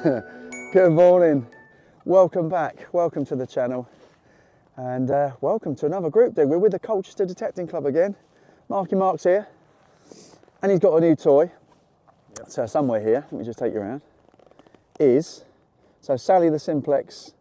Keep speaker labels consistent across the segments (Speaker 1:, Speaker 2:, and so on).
Speaker 1: Good morning, welcome back, welcome to the channel, and welcome to another group dig. We're with the Colchester Detecting Club again. Mark's here, and he's got a new toy. Yep. So somewhere here, let me just take you around, so Sally the Simplex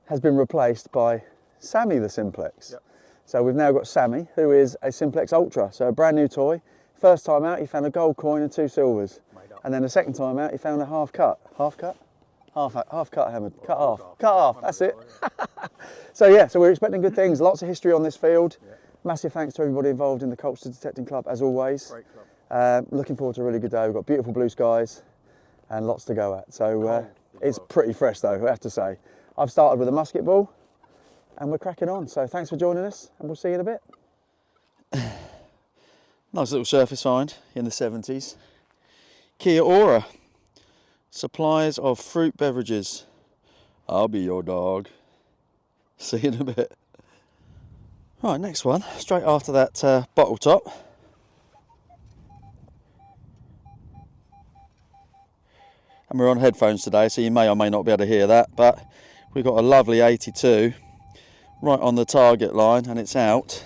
Speaker 1: has been replaced by Sammy the Simplex. Yep. So we've now got Sammy, who is a Simplex Ultra, so a brand new toy. First time out, he found a gold coin and 2 silvers. And then the second time out, he found a half cut hammered, cut off, that's it. So yeah, so we're expecting good things, lots of history on this field. Yeah. Massive thanks to everybody involved in the Colchester Detecting Club, as always. Great club. Looking forward to a really good day. We've got beautiful blue skies and lots to go at. So it's pretty fresh though, I have to say. I've started with a musket ball and we're cracking on. So thanks for joining us and we'll see you in a bit. Nice little surface find in the 70s. Kia ora, suppliers of fruit beverages. I'll be your dog. See you in a bit. Right, next one, straight after that bottle top. And we're on headphones today, so you may or may not be able to hear that, but we've got a lovely 82 right on the target line and it's out.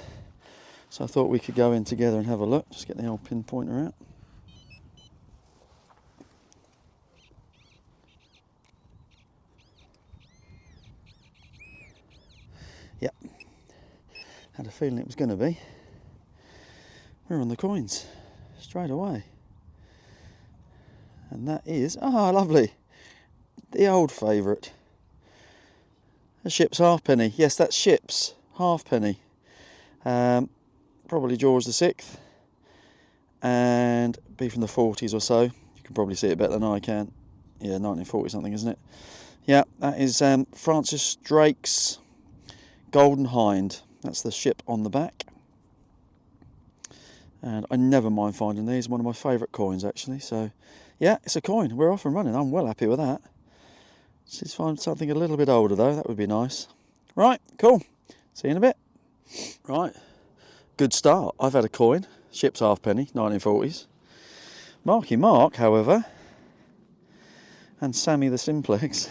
Speaker 1: So I thought we could go in together and have a look. Just get the old pinpointer out. Yep, had a feeling it was going to be. We're on the coins straight away, and that is lovely, the old favourite, a ship's halfpenny. Yes, that's ship's halfpenny, probably George VI, and be from the 40s or so. You can probably see it better than I can. Yeah, 1940 something, isn't it? Yeah, that is Francis Drake's Golden Hind. That's the ship on the back. And I never mind finding these. One of my favourite coins, actually. So, yeah, it's a coin. We're off and running. I'm well happy with that. Let's find something a little bit older, though. That would be nice. Right, cool. See you in a bit. Right, good start. I've had a coin. Ship's halfpenny, 1940s. Mark, however, and Sammy the Simplex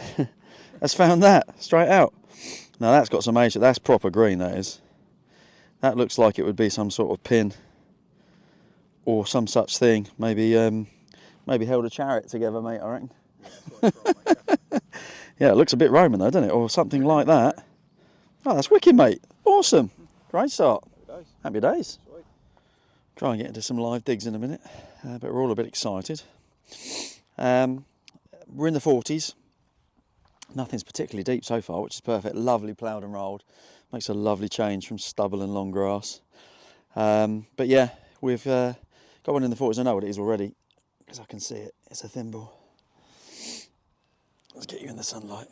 Speaker 1: has found that straight out. Now that's got some age. That's proper green, that is. That looks like it would be some sort of pin or some such thing. Maybe held a chariot together, mate, I reckon. Yeah, yeah, it looks a bit Roman though, doesn't it? Or something like that. Oh, that's wicked, mate. Awesome. Great start. Happy days. Sweet. Try and get into some live digs in a minute, but we're all a bit excited. We're in the 40s. Nothing's particularly deep so far, which is perfect. Lovely ploughed and rolled. Makes a lovely change from stubble and long grass. But yeah, we've got one in the 40s. I know what it is already because I can see it. It's a thimble. Let's get you in the sunlight.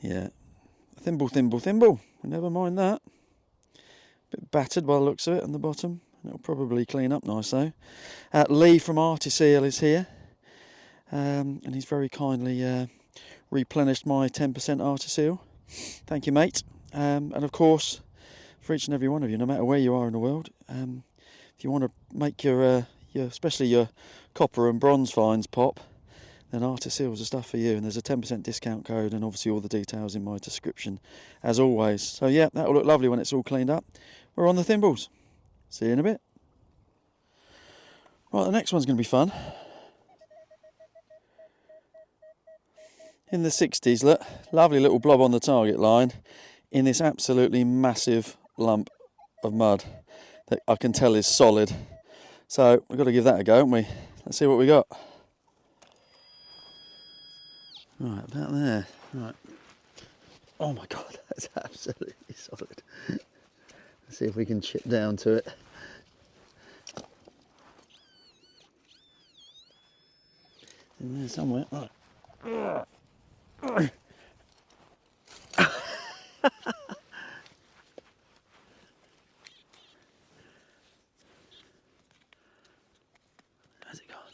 Speaker 1: Yeah, thimble. Never mind that. Bit battered by the looks of it on the bottom. It'll probably clean up nice though. Lee from ARTEFACTS is here. And he's very kindly replenished my 10% ARTEFACTS. Thank you, mate. And of course, for each and every one of you, no matter where you are in the world, if you want to make your especially your copper and bronze finds pop, then ARTEFACTS are stuff for you. And there's a 10% discount code, and obviously all the details in my description, as always. So yeah, that'll look lovely when it's all cleaned up. We're on the thimbles. See you in a bit. Right, the next one's going to be fun. In the 60s, look, lovely little blob on the target line in this absolutely massive lump of mud that I can tell is solid. So we've got to give that a go, haven't we? Let's see what we got. Right, about there. Right. Oh my God, that's absolutely solid. Let's see if we can chip down to it. In there somewhere. Right. How's it gone?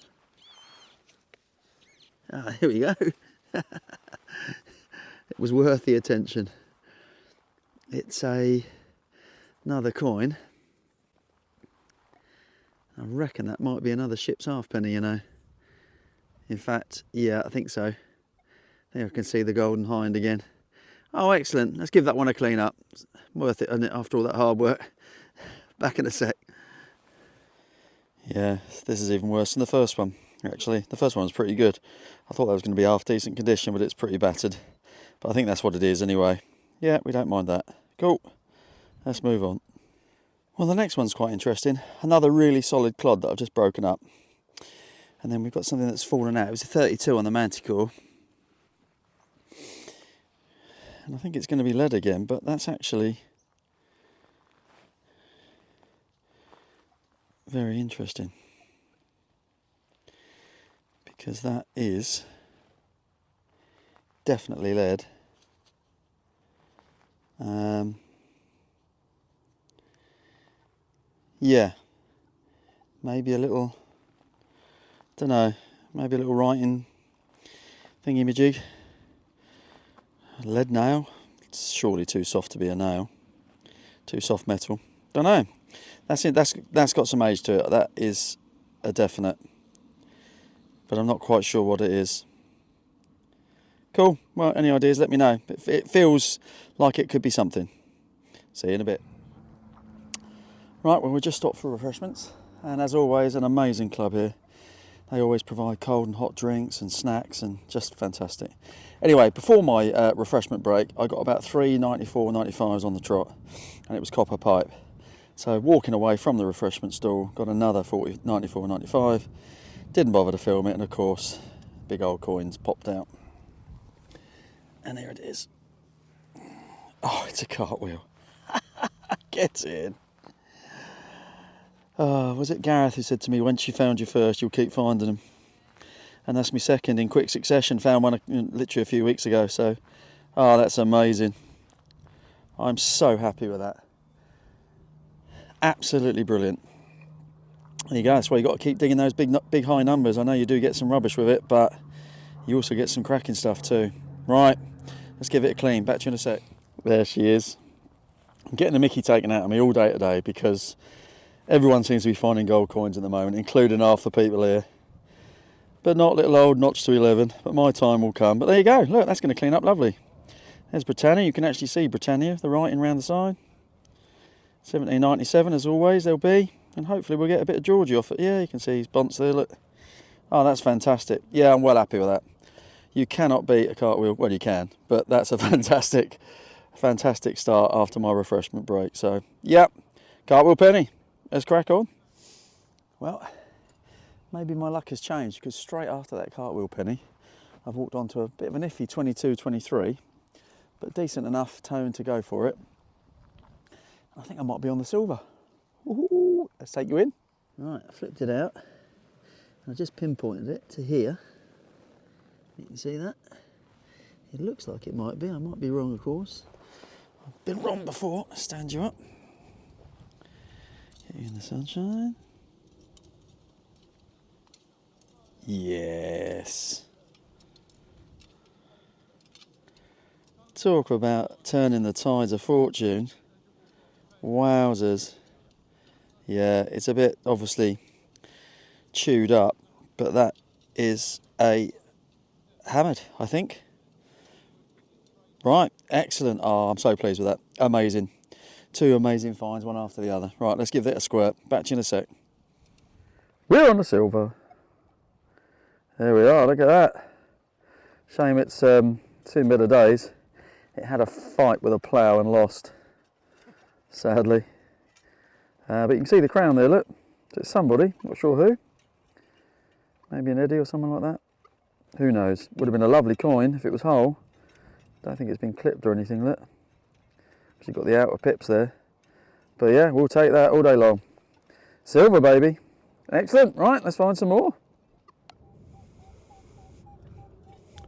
Speaker 1: Ah, here we go. It was worth the attention. It's another coin. I reckon that might be another ship's halfpenny, you know. In fact, yeah, I think so. I think I can see the golden hind again. Oh, excellent. Let's give that one a clean up. It's worth it, isn't it, after all that hard work? Back in a sec. Yeah, this is even worse than the first one, actually. The first one was pretty good. I thought that was going to be half decent condition, but it's pretty battered. But I think that's what it is anyway. Yeah, we don't mind that. Cool. Let's move on. Well, the next one's quite interesting. Another really solid clod that I've just broken up. And then we've got something that's fallen out. It was a 32 on the Manticore. And I think it's going to be lead again, but that's actually very interesting. Because that is definitely lead. Yeah, maybe a little, don't know, maybe a little writing thingy-majig. Lead nail. It's surely too soft to be a nail. Too soft metal. Don't know. That's it. That's got some age to it. That is a definite. But I'm not quite sure what it is. Cool. Well, any ideas? Let me know. It feels like it could be something. See you in a bit. Right. Well, we just stopped for refreshments, and as always, an amazing club here. They always provide cold and hot drinks and snacks, and just fantastic. Anyway, before my refreshment break, I got about 3 94.95s on the trot, and it was copper pipe. So walking away from the refreshment stall, got another 94.95. Didn't bother to film it, and of course, big old coins popped out. And here it is. Oh, it's a cartwheel. Get in. Was it Gareth who said to me, once you found your first, you'll keep finding them? And that's my second in quick succession. Found one literally a few weeks ago. So, oh, that's amazing. I'm so happy with that. Absolutely brilliant. There you go. That's why you got to keep digging those big high numbers. I know you do get some rubbish with it, but you also get some cracking stuff too. Right, let's give it a clean. Back to you in a sec. There she is. I'm getting the mickey taken out of me all day today because everyone seems to be finding gold coins at the moment, including half the people here. But not little old notch to 11. But my time will come. But there you go. Look, that's going to clean up lovely. There's Britannia. You can actually see Britannia, the writing around the side. 1797 as always there'll be. And hopefully we'll get a bit of Georgie off it. Yeah, you can see his bonds there, look. Oh, that's fantastic. Yeah, I'm well happy with that. You cannot beat a cartwheel. Well, you can. But that's a fantastic start after my refreshment break. So, yeah, cartwheel penny. Let's crack on. Well, maybe my luck has changed because straight after that cartwheel penny, I've walked onto a bit of an iffy 22, 23, but decent enough tone to go for it. I think I might be on the silver. Ooh, let's take you in. Right, I flipped it out. I just pinpointed it to here. You can see that. It looks like it might be. I might be wrong, of course. I've been wrong before. Stand you up. Get you in the sunshine. Yes. Talk about turning the tides of fortune. Wowzers. Yeah, it's a bit obviously chewed up, but that is a hammered, I think. Right, excellent. Oh, I'm so pleased with that. Amazing. 2 amazing finds, one after the other. Right, let's give it a squirt. Back to you in a sec. We're on the silver. There we are, look at that. Shame it's too middle of days. It had a fight with a plough and lost, sadly. But you can see the crown there, look. It's somebody, not sure who. Maybe an Eddie or someone like that. Who knows? Would have been a lovely coin if it was whole. Don't think it's been clipped or anything, look. You've got the outer pips there. But yeah, we'll take that all day long. Silver, baby. Excellent. Right, let's find some more.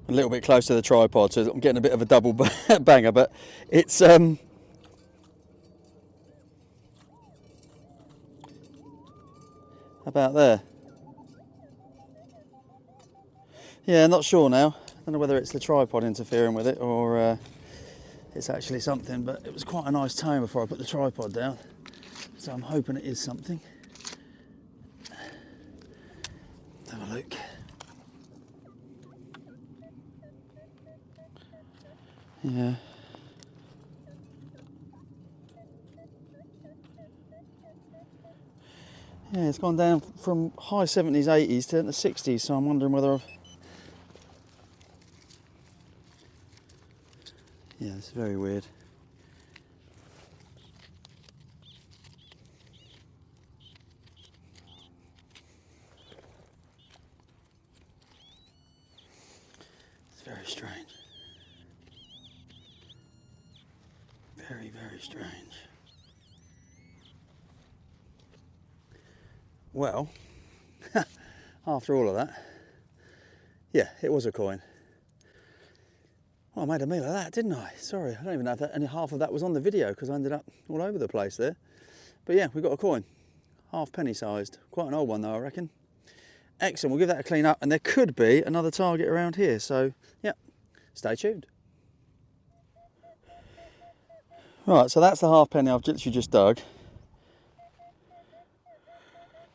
Speaker 1: A little bit close to the tripod, so I'm getting a bit of a double banger, but it's about there. Yeah, not sure now. I don't know whether it's the tripod interfering with it or it's actually something, but it was quite a nice tone before I put the tripod down. So I'm hoping it is something. Let's have a look. Yeah. Yeah, it's gone down from high 70s, 80s to the 60s, so I'm wondering whether I've... Yeah, it's very weird. It's very strange. Very, very strange. Well, after all of that, yeah, it was a coin. Well, I made a meal of that, didn't I? Sorry, I don't even know if that, any half of that was on the video because I ended up all over the place there. But yeah, we got a coin, half-penny sized. Quite an old one though, I reckon. Excellent, we'll give that a clean up, and there could be another target around here, so yeah, stay tuned. Right, so that's the half-penny I've literally just dug.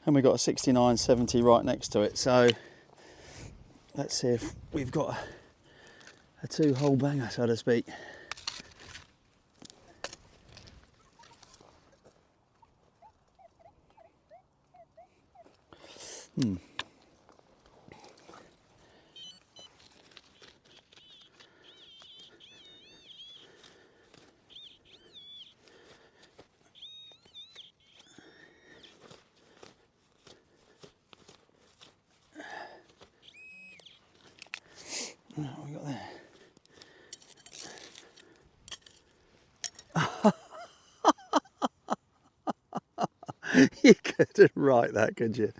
Speaker 1: And we've got a 6970 right next to it, so let's see if we've got a two-hole banger, so to speak. What have we got there? You couldn't write that, could you?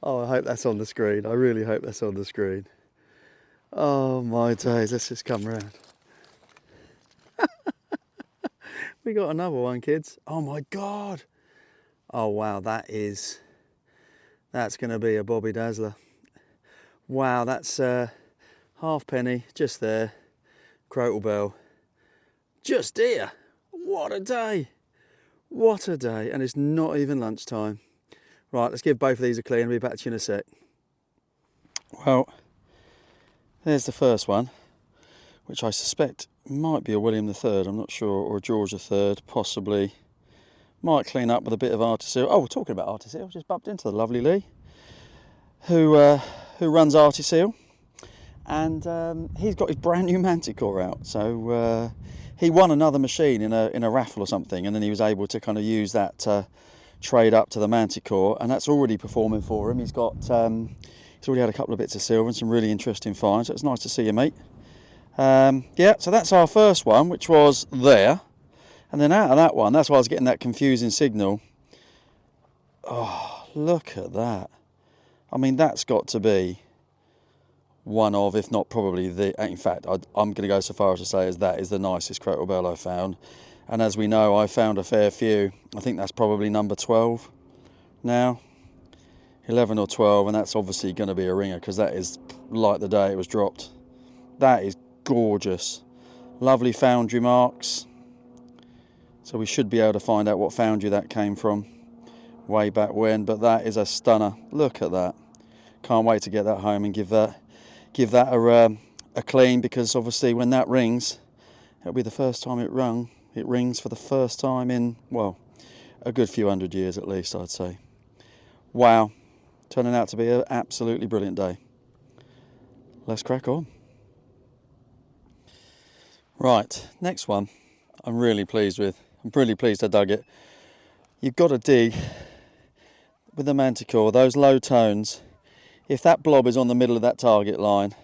Speaker 1: Oh, I hope that's on the screen. I really hope that's on the screen. Oh my days, let's just come round. We got another one, kids. Oh my God. Oh wow, that's going to be a Bobby Dazzler. Wow, that's half-penny, just there. Crotal bell, just here. What a day. What a day, and it's not even lunchtime. Right, let's give both of these a clean and be back to you in a sec. Well, there's the first one, which I suspect might be a William III, I'm not sure, or a George III, possibly. Might clean up with a bit of Arteseal. Oh, talking about Arteseal, just bumped into the lovely Lee, who runs Arteseal, and he's got his brand new Manticore out. So he won another machine in a raffle or something, and then he was able to kind of use that to trade up to the Manticore, and that's already performing for him. He's already had a couple of bits of silver and some really interesting finds. So it's nice to see you, mate. Yeah, so that's our first one, which was there. And then out of that one, that's why I was getting that confusing signal. Oh, look at that. I mean, that's got to be one of, if not probably the, in fact, I'm going to go so far as to say as that is the nicest Crotal bell I've found. And as we know, I found a fair few. I think that's probably number 12 now. 11 or 12, and that's obviously going to be a ringer because that is like the day it was dropped. That is gorgeous. Lovely foundry marks. So we should be able to find out what foundry that came from way back when, but that is a stunner. Look at that. Can't wait to get that home and give that a clean, because obviously when that rings, it'll be the first time it rings for the first time in, well, a good few hundred years at least, I'd say. Wow. Turning out to be an absolutely brilliant day. Let's crack on. Right, next one I'm really pleased with. I'm really pleased I dug it. You've got to dig with the Manticore, those low tones. If that blob is on the middle of that target line,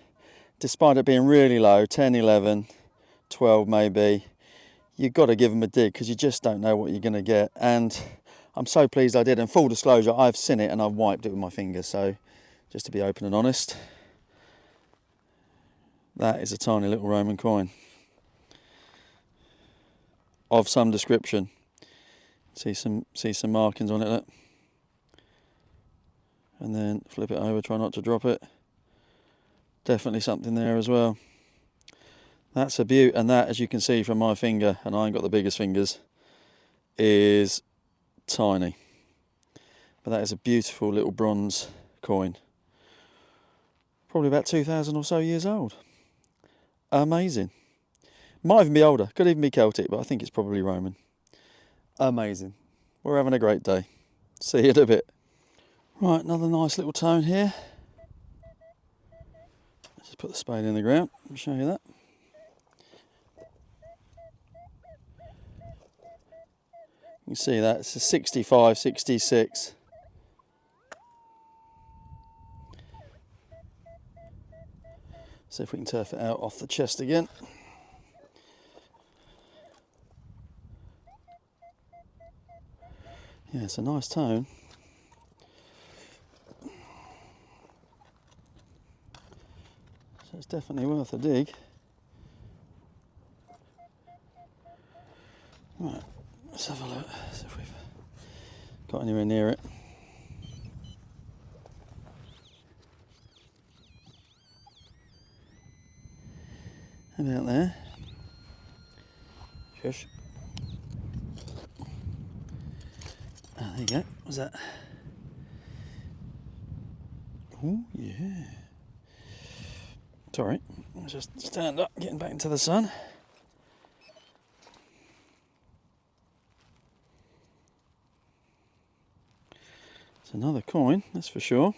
Speaker 1: despite it being really low, 10, 11, 12 maybe, you've got to give them a dig because you just don't know what you're going to get. And I'm so pleased I did. And full disclosure, I've seen it and I've wiped it with my finger. So just to be open and honest, that is a tiny little Roman coin of some description. See some markings on it, look. And then flip it over, try not to drop it. Definitely something there as well. That's a beaut, and that, as you can see from my finger, and I ain't got the biggest fingers, is tiny. But that is a beautiful little bronze coin. Probably about 2,000 or so years old. Amazing. Might even be older, could even be Celtic, but I think it's probably Roman. Amazing. We're having a great day. See you in a bit. Right, another nice little tone here. Let's just put the spade in the ground and show you that. You can see that, it's a 65, 66. See if we can turf it out off the chest again. Yeah, it's a nice tone. So it's definitely worth a dig. Right, let's have a look, see if we've got anywhere near it. About there. Shush. Ah, there you go. What's that? Oh, yeah. It's alright. Just stand up, getting back into the sun. It's another coin, that's for sure.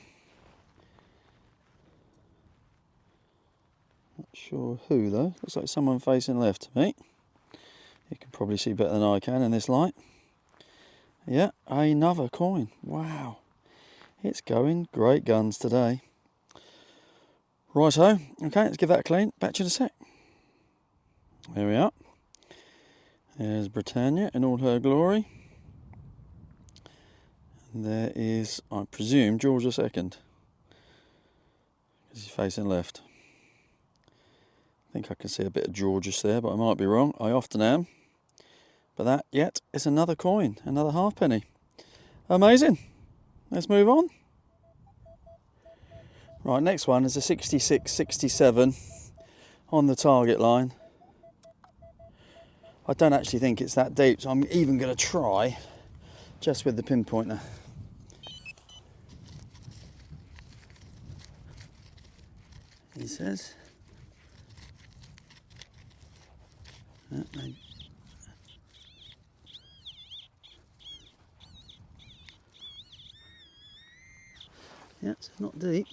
Speaker 1: Not sure who though. Looks like someone facing left to me. You can probably see better than I can in this light. Yeah, another coin. Wow. It's going great guns today. Righto. Okay, let's give that a clean. Back to you in a sec. There we are. There's Britannia in all her glory. And there is, I presume, George II. Because he's facing left. I think I can see a bit of Georges there, but I might be wrong. I often am. But that, yet, is another coin, another halfpenny. Amazing. Let's move on. Right, next one is a 66, 67 on the target line. I don't actually think it's that deep, so I'm even going to try just with the pinpointer. He says. Yeah, it's not deep.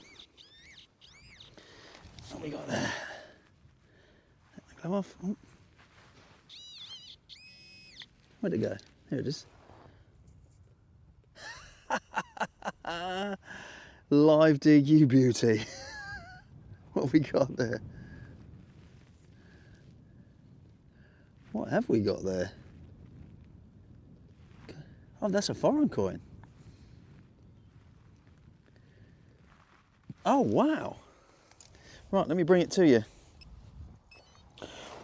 Speaker 1: What we got there? Let the glove off. Oh. Where'd it go? Here it is. Live dig, you beauty. What have we got there? What have we got there? Oh, that's a foreign coin. Oh, wow. Right, let me bring it to you.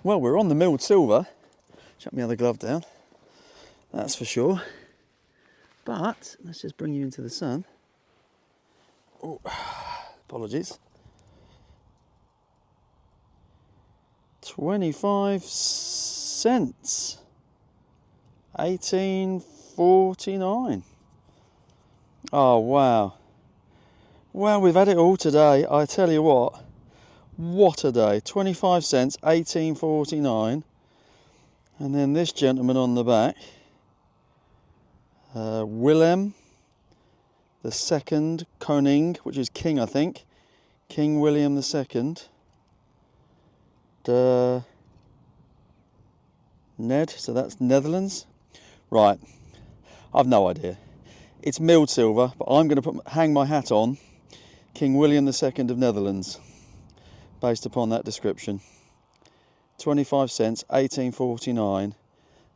Speaker 1: Well, we're on the milled silver. Chuck my other glove down. That's for sure. But, let's just bring you into the sun. Oh, apologies. 25 cents. 1849. Oh, wow. Well, we've had it all today. I tell you what a day. 25 cents, 1849. And then this gentleman on the back, Willem the Second Koning, which is King, I think. King William the Second. Ned, so that's Netherlands. Right, I've no idea. It's milled silver, but I'm going to hang my hat on King William II of Netherlands, based upon that description. 25 cents, 1849.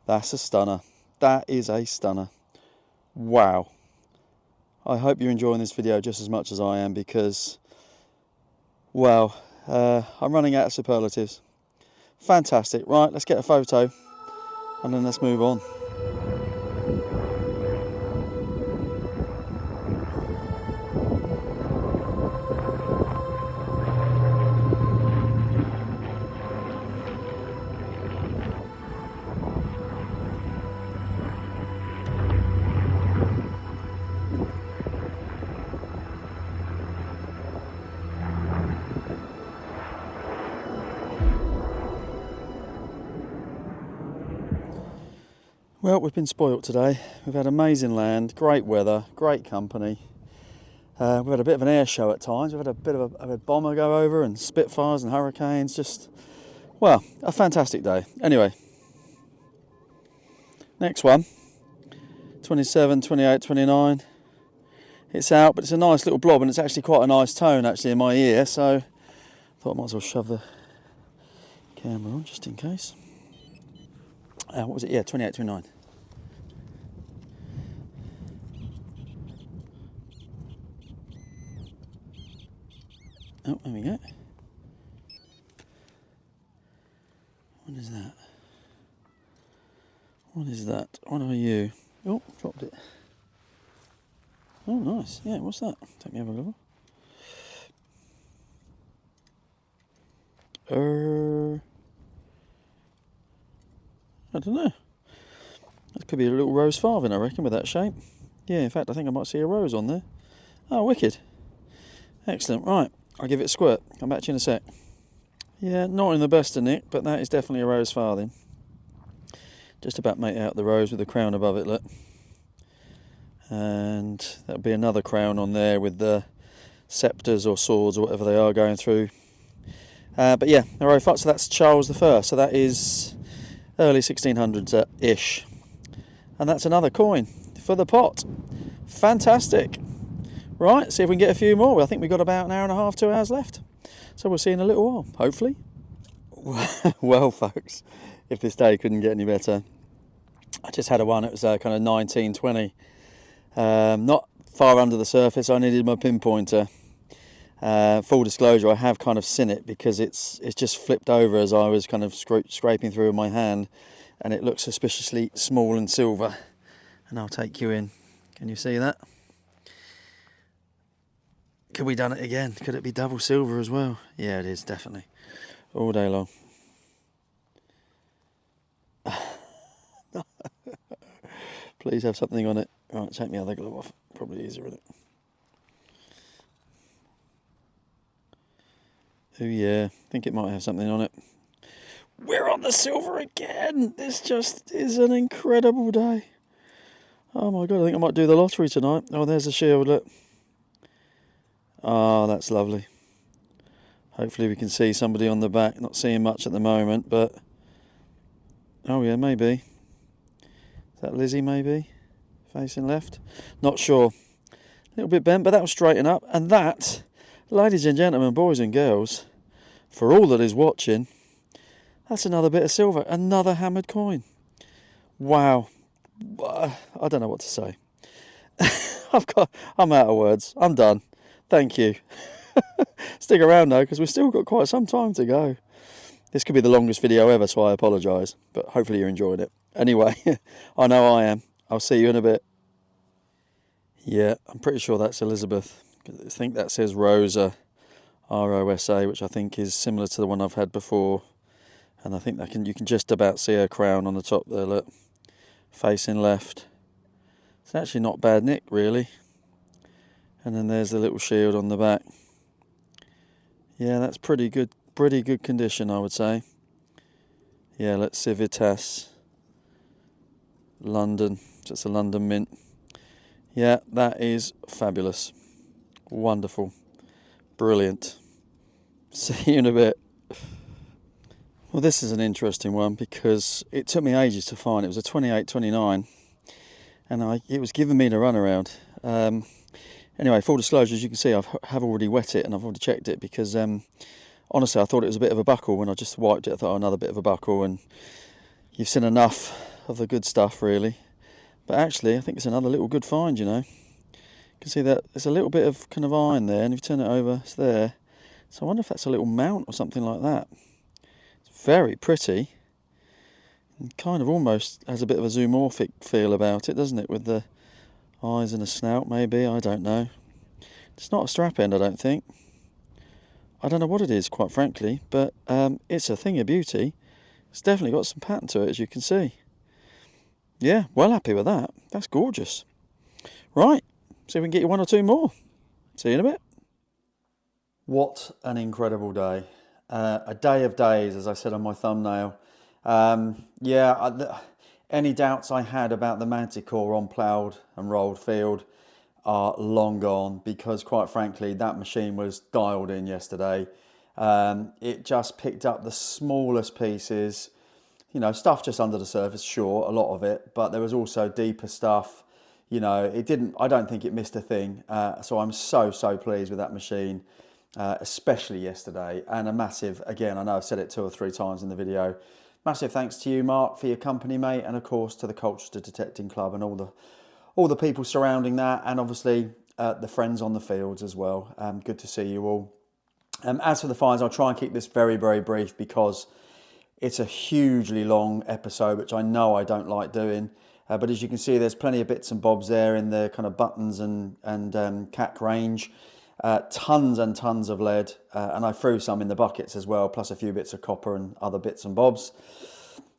Speaker 1: That's a stunner. That is a stunner. Wow. I hope you're enjoying this video just as much as I am, because, well, I'm running out of superlatives. Fantastic. Right, let's get a photo and then let's move on. Well, we've been spoilt today. We've had amazing land, great weather, great company. We've had a bit of an air show at times. We've had a bit of a bomber go over and Spitfires and Hurricanes. Just, well, a fantastic day. Anyway, next one, 27, 28, 29. It's out, but it's a nice little blob and it's actually quite a nice tone actually in my ear. So I thought I might as well shove the camera on just in case. What was it? Yeah, 28, 29. Oh, there we go. What is that? What is that? What are you? Oh, dropped it. Oh, nice. Yeah, what's that? Take me over a level. I don't know. That could be a little rose farthing, I reckon, with that shape. Yeah, in fact, I think I might see a rose on there. Oh, wicked. Excellent. Right, I'll give it a squirt. Come back to you in a sec. Yeah, not in the best of nick, but that is definitely a rose farthing. Just about mate out the rose with the crown above it, look. And that'll be another crown on there with the sceptres or swords or whatever they are going through. But yeah, ARTEFACTS, so that's Charles I. So that is early 1600s-ish. And that's another coin for the pot. Fantastic. Right, see if we can get a few more. I think we've got about an hour and a half, 2 hours left. So we'll see in a little while, hopefully. Well, folks, if this day couldn't get any better, I just had a one. It was kind of 1920. Not far under the surface. I needed my pinpointer. Full disclosure, I have kind of seen it because it's just flipped over as I was kind of scraping through with my hand, and it looks suspiciously small and silver. And I'll take you in. Can you see that? Could we done it again? Could it be double silver as well? Yeah, it is, definitely. All day long. Please have something on it. Right, take my other glove off. Probably easier, isn't it? Oh yeah, I think it might have something on it. We're on the silver again! This just is an incredible day. Oh my god, I think I might do the lottery tonight. Oh, there's a shield, look. Oh, that's lovely. Hopefully we can see somebody on the back. Not seeing much at the moment, but... Oh yeah, maybe. Is that Lizzie, maybe? Facing left? Not sure. A little bit bent, but that will straighten up. And that, ladies and gentlemen, boys and girls, for all that is watching, that's another bit of silver. Another hammered coin. Wow. I don't know what to say. I'm out of words. I'm done. Thank you. Stick around though, because we've still got quite some time to go. This could be the longest video ever, so I apologise, but hopefully you're enjoying it. Anyway, I know I am. I'll see you in a bit. Yeah, I'm pretty sure that's Elizabeth. I think that says Rosa, R-O-S-A, which I think is similar to the one I've had before. And I think you can just about see her crown on the top there, look. Facing left. It's actually not bad nick, really. And then there's the little shield on the back. Yeah, that's pretty good condition, I would say. Yeah, let's see, Civitas, London. It's a London mint. Yeah, that is fabulous. Wonderful. Brilliant. See you in a bit. Well, this is an interesting one because it took me ages to find. It was a 28-29, and it was giving me the runaround. Anyway, full disclosure, as you can see, I have already wet it and I've already checked it because honestly, I thought it was a bit of a buckle. When I just wiped it, I thought, oh, another bit of a buckle, and you've seen enough of the good stuff, really. But actually, I think it's another little good find, you know. You can see that there's a little bit of kind of iron there, and if you turn it over, it's there. So I wonder if that's a little mount or something like that. It's very pretty. And kind of almost has a bit of a zoomorphic feel about it, doesn't it? With the eyes and a snout, maybe, I don't know. It's not a strap end, I don't think. I don't know what it is, quite frankly, but it's a thing of beauty. It's definitely got some pattern to it, as you can see. Yeah, well happy with that. That's gorgeous. Right, see if we can get you one or two more. See you in a bit. What an incredible day. A day of days, as I said on my thumbnail. Yeah, Any doubts I had about the Manticore on ploughed and rolled field are long gone, because quite frankly that machine was dialed in yesterday. It just picked up the smallest pieces, you know, stuff just under the surface, sure, a lot of it, but there was also deeper stuff. You know, I don't think it missed a thing. So I'm so pleased with that machine, especially yesterday. And a massive, again, I know I've said it 2 or 3 times in the video, massive thanks to you, Mark, for your company, mate, and of course to the Colchester Detecting Club and all the people surrounding that, and obviously the friends on the fields as well. Good to see you all. As for the finds, I'll try and keep this very brief, because it's a hugely long episode, which I know I don't like doing. But as you can see, there's plenty of bits and bobs there in the kind of buttons and CAC range. Tons and tons of lead, and I threw some in the buckets as well, plus a few bits of copper and other bits and bobs.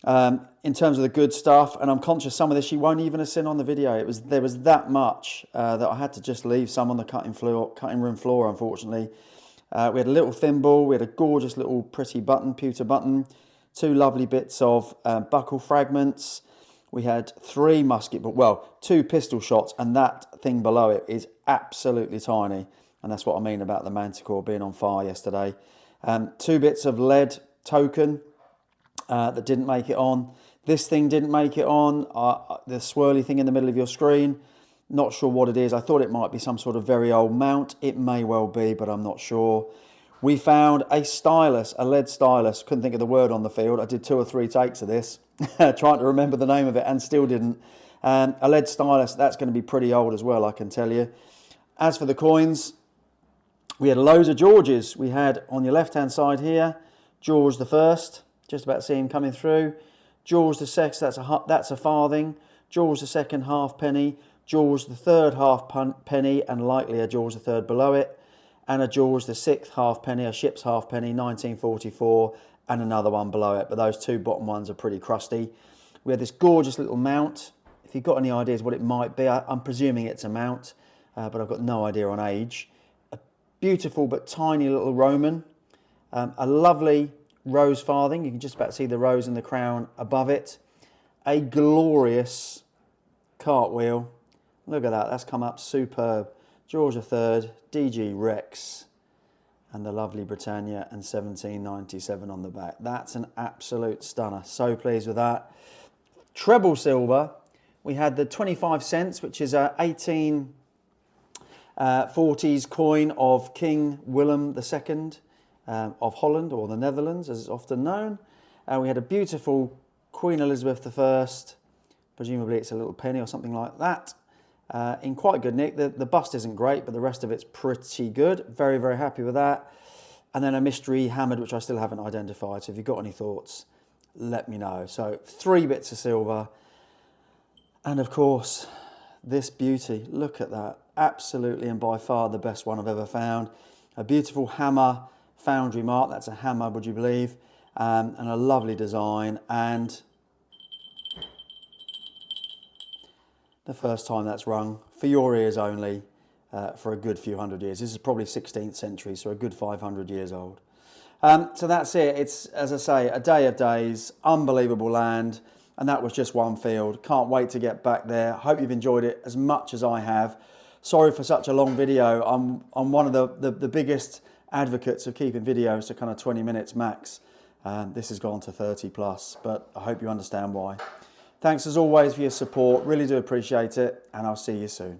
Speaker 1: In terms of the good stuff, and I'm conscious some of this you won't even have seen on the video. There was that much that I had to just leave some on the cutting room floor, unfortunately. We had a little thimble, we had a gorgeous little pretty button, pewter button, 2 lovely bits of buckle fragments. We had 3 musket, but well, 2 pistol shots, and that thing below it is absolutely tiny. And that's what I mean about the Manticore being on fire yesterday. 2 bits of lead token that didn't make it on. This thing didn't make it on. The swirly thing in the middle of your screen, not sure what it is. I thought it might be some sort of very old mount. It may well be, but I'm not sure. We found a stylus, a lead stylus. Couldn't think of the word on the field. I did 2 or 3 takes of this, trying to remember the name of it, and still didn't. A lead stylus, that's going to be pretty old as well, I can tell you. As for the coins, we had loads of Georges. We had, on your left-hand side here, George the First. Just about to see him coming through. George the Second, that's a farthing. George the Second, halfpenny. George the Third, halfpenny, and likely a George the Third below it. And a George the Sixth, halfpenny, a ship's halfpenny, 1944, and another one below it. But those 2 bottom ones are pretty crusty. We had this gorgeous little mount. If you've got any ideas what it might be, I'm presuming it's a mount, but I've got no idea on age. A beautiful but tiny little Roman. A lovely rose farthing. You can just about see the rose and the crown above it. A glorious cartwheel. Look at that, that's come up superb. George III, DG Rex, and the lovely Britannia, and 1797 on the back. That's an absolute stunner. So pleased with that. Treble silver, we had the 25 cents, which is a 1840s coin of King Willem II of Holland, or the Netherlands, as it's often known. We had a beautiful Queen Elizabeth I, presumably it's a little penny or something like that. In quite good nick. The bust isn't great, but the rest of it's pretty good. Very happy with that. And then a mystery hammered, which I still haven't identified. So if you've got any thoughts, let me know. So 3 bits of silver. And of course, this beauty. Look at that. Absolutely and by far the best one I've ever found. A beautiful hammer foundry mark. That's a hammer, would you believe? And a lovely design. And the first time that's rung, for your ears only, for a good few hundred years. This is probably 16th century, so a good 500 years old. So that's it. It's, as I say, a day of days, unbelievable land, and that was just one field. Can't wait to get back there. Hope you've enjoyed it as much as I have. Sorry for such a long video. I'm one of the biggest advocates of keeping videos to kind of 20 minutes max. This has gone to 30 plus, but I hope you understand why. Thanks as always for your support, really do appreciate it, and I'll see you soon.